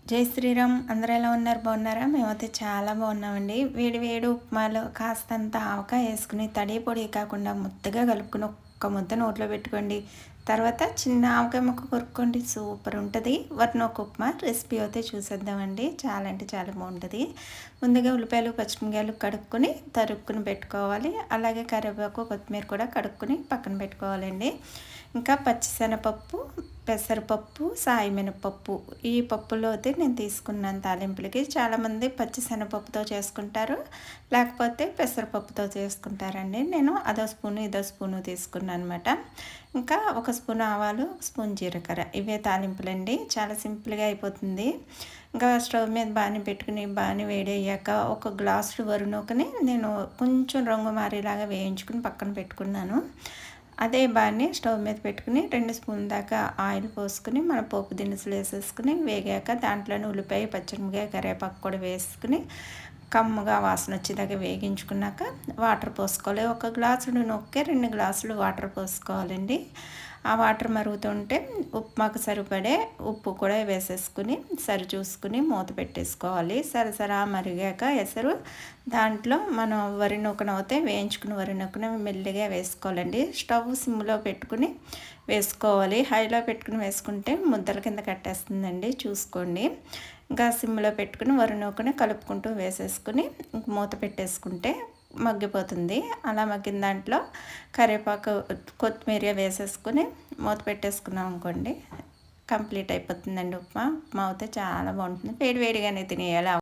జై శ్రీరామ్. అందరూ ఎలా ఉన్నారు? బాగున్నారా? మేమైతే చాలా బాగున్నామండి. వేడి వేడి ఉప్మాలో కాస్తంత ఆవకాయ వేసుకుని తడి పొడి కాకుండా ముద్దగా కలుపుకుని ఒక్క ముద్ద నోట్లో పెట్టుకోండి. తర్వాత చిన్న ఆవకాయ ముక్క కొరుక్కోండి, సూపర్ ఉంటుంది. వర్ణోక ఉప్మా రెసిపీ అయితే చూసేద్దామండి. చాలా అంటే చాలా బాగుంటుంది. ముందుగా ఉల్లిపాయలు పచ్చిమిరపకాయలు కడుక్కొని తరుక్కుని పెట్టుకోవాలి. అలాగే కరివేపాకు కొత్తిమీర కూడా కడుక్కొని పక్కన పెట్టుకోవాలండి. ఇంకా పచ్చిశనగపప్పు, పెసరపప్పు, సాయి మినపప్పు, ఈ పప్పులో అయితే నేను తీసుకున్నాను తాలింపులకి. చాలామంది పచ్చిశనగపప్పుతో చేసుకుంటారు, లేకపోతే పెసరపప్పుతో చేసుకుంటారండి. నేను అదో స్పూను ఇదో స్పూను తీసుకున్నాను అనమాట. ఇంకా ఒక స్పూన్ ఆవాలు, ఒక స్పూన్ జీలకర్ర, ఇవే తాలింపులండి. చాలా సింపుల్గా అయిపోతుంది. ఇంకా స్టవ్ మీద బాణీ పెట్టుకుని బాణీ వేడి అయ్యాక ఒక గ్లాసు వరినూకని నేను కొంచెం రంగు మారేలాగా వేయించుకుని పక్కన పెట్టుకున్నాను. అదే బాణీ స్టవ్ మీద పెట్టుకుని 2 స్పూన్ దాకా ఆయిల్ పోసుకుని మన పోపు దినుసులు వేసేసుకుని వేగాక దాంట్లోనే ఉల్లిపాయ, పచ్చిమిరపకాయ, కరివేపాకు కూడా వేసుకుని కమ్మగా వాసన వచ్చేదాకా వేగించుకున్నాక వాటర్ పోసుకోవాలి. ఒక గ్లాసుడు నూనెకి 2 గ్లాసులు వాటర్ పోసుకోవాలండి. ఆ వాటర్ మరుగుతుంటే ఉప్మాకు సరిపడే ఉప్పు కూడా వేసేసుకుని సరి చూసుకుని మూత పెట్టేసుకోవాలి. సరసరా మరిగాక ఎసరు దాంట్లో మనం వరి నూకను అయితే వేయించుకుని వరి నూకను మెల్లిగా వేసుకోవాలండి. స్టవ్ సిమ్లో పెట్టుకుని వేసుకోవాలి. హైలో పెట్టుకుని వేసుకుంటే ముద్దల కింద కట్టేస్తుందండి, చూసుకోండి. ఇంకా సిమ్లో పెట్టుకుని వరి నూకని కలుపుకుంటూ వేసేసుకుని మూత పెట్టేసుకుంటే మగ్గిపోతుంది. అలా మగ్గిన దాంట్లో కరివేపాకు, కొత్తిమీర వేసేసుకుని మూత పెట్టేసుకున్నాం అనుకోండి, కంప్లీట్ అయిపోతుందండి ఉప్మా. ఉప్మా అయితే చాలా బాగుంటుంది. వేడివేడిగానే తినేయాలి.